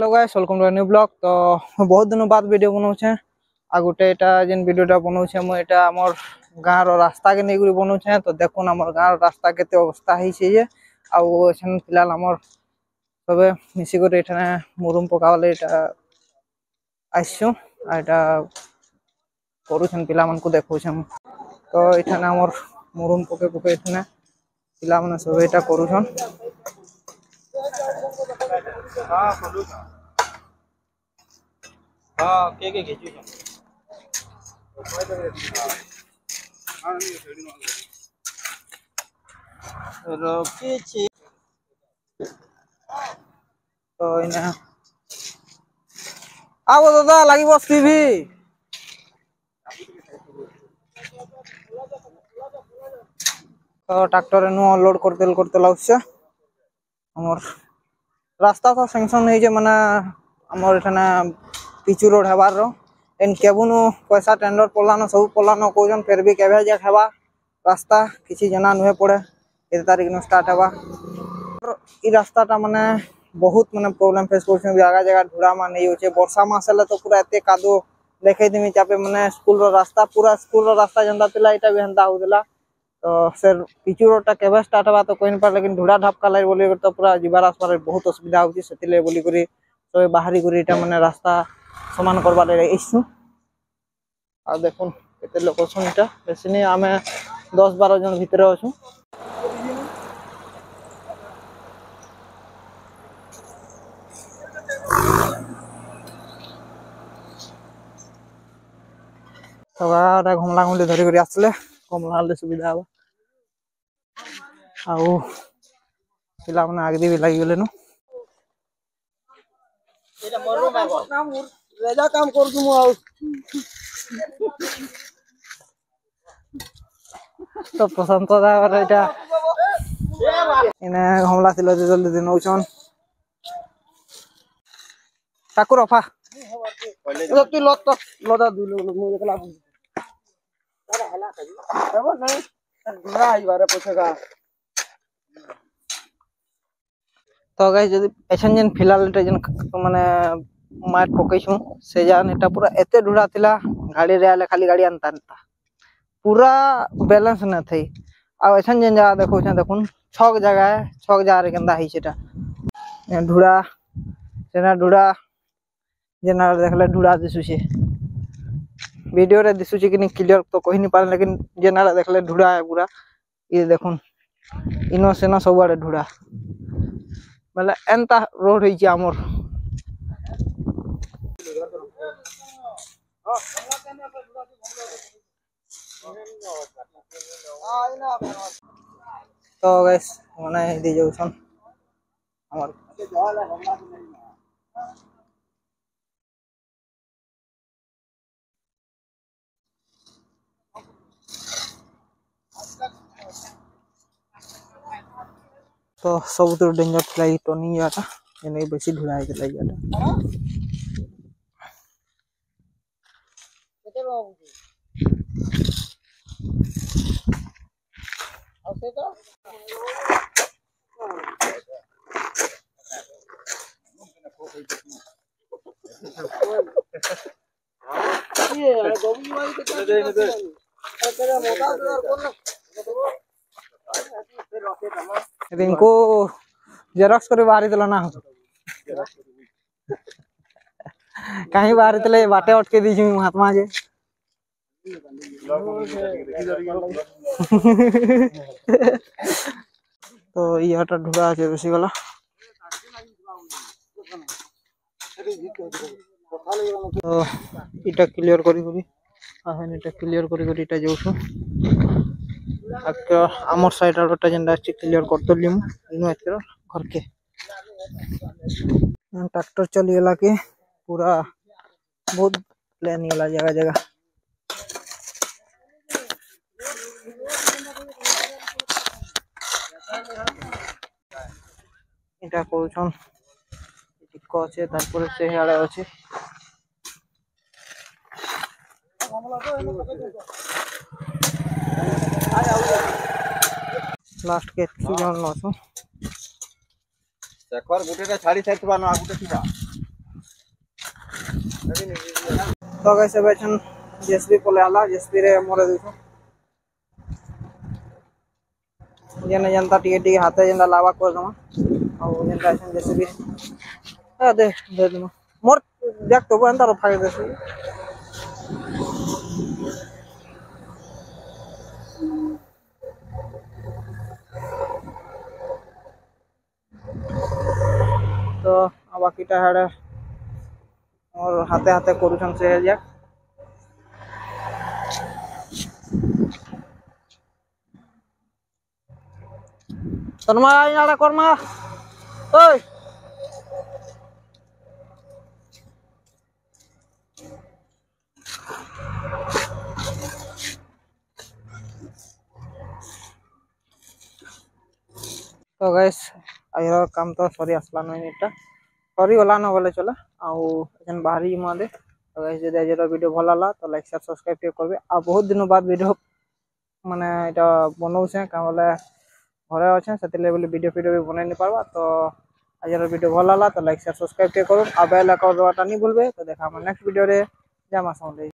Hello guys, welcome to new blog. तो बहुत दिनों बाद वीडियो बनाऊे आ गोटे जेन वीडियोटा बनाऊे मुझे यहाँ आमर गाँव रास्ता के नहीं बनाऊे। तो देखुन आम गाँव रास्ता के अवस्था है आन फिलहाल आमर सब मिसिक मुरुम पका आसचु यहाँ करुन पिला मान को देखा। तो ये आमर मुरुम पके पके पिला मैंने सब यहाँ करुन। तो इना आओ दादा लगी बस भी तो ट्रैक्टर लोड करते लागे आमर रास्ता तो सेंक्शन हो माने आमर एठाने पिचु रोड हेबार एन केबुन पैसा टेंडर पड़लान सब पड़लान कौन फिर भी केवे जे हेबा रास्ता किसी जना नुहे पड़े 1 तारीख न स्टार्ट हेबा। ई रास्ता माने बहुत माने प्रॉब्लम फेस कर जगह जगह ढुड़ा मान नहीं होचे। वर्षा मास हेले तो पूरा एते कादो देखे देमी चापे माने स्कूल रास्ता पूरा स्कूल रास्ता जनता तिला इटा भी हंदा होदला। तो सर पिचु रोडटा केवे स्टार्ट हेबा तो कोइन पर लेकिन ढुड़ा ढापका लाइ बोली तो पूरा जीवार आसबार बहुत असुविधा होची सेतिले बोली करी तो बाहरी करी इटा माने रास्ता समान करबा ले इछु। आ देखुन केते लोक छन इटा बेसी नहीं आमे 10-12 जन भीतर अछु। तो घुमला घुमली धरिक आसले कमला सुविधा हम आउ पिला मैंने आगे भी लगी गले तो प्रशांत इने घमला जल्दी दिन नौचन ताकू रफा तो गाइस जदी एछन जन फिलहाल जेन माने मार पकईछु से जान एटा पूरा एते ढुड़ा थिला गाड़ी रे आले खाली गाड़ी अंता पूरा बैलेंस न थई। आ एछन जन जगह देखो देखुन छक जगह रे केंदा है सेटा ढुड़ा सेना ढुड़ा जेना देखले ढुड़ा दिसुचे वीडियो रे दिसुचे कि क्लियर तो कहि नहीं पारे लेकिन जेना देखले ढुड़ा है पूरा। ये देखुन इनो सेना सब आड़े ढुड़ा मतलब एंता रोड है आमर। तो गाइस माने दी जाउछन हमर तो सब तो डेंजर थला टर्निंग याटा एने बेसी ढुड़ा है थला याटा केते बाबू आ से तो ये गोबी वाली के दे तेरा मोटा कौन रिंकू जेरॉक्स करे बाहरी दिला ना कहीं बाहरी दिले बाटे अटके दी महात्मा जे तो ये ढुड़ा আছে বেশি গলা तो इटा क्लियर करी करी आहन इटा क्लियर करी करी इटा जाउछु आमर साइड आरोटा जेंडा क्लियर करतली मु इनो एतर घर के ट्रैक्टर चली गला के पूरा बहुत प्लेन गला जगह जगह इटा कोछन टिक আছে তারপরে সে আড়ে আছে लास्ट के जन नसु देखर गुटेटा छाड़ी साइड बानो आ गुटे थिबा तो गाइस अब एछन जेसीबी पले आला जेसीबी रे मोरे देखो जेने जनता टिके हाथे जेंदा लावा कर दमा और जेंता एछन जेसीबी ए दे दमा मोर देख तो अंदर फागे देसी तो बाकीटा हेडे और हाथे हाथे करूछन से जा तनमा याडा करमा ओय तो गाइस आयो काम तो सरी आसला न एटा सरी गला न बोले चला आउ एजन बाहरी मादे तो गाइस जदि आज वीडियो भल लागला तो लाइक शेयर सब्सक्राइब करबे आ बहुत दिन बाद वीडियो माने एटा बनौछे का बोले घरे अच्छे से वीडियो भी बन नहीं पार्बा तो आज वीडियो भल लागला तो लाइक शेयर सब्सक्राइब करो आ बेल आइकन दबाटा नहीं भूलबे तो देखा नेक्स्ट वीडियो रे जय मां समलेई।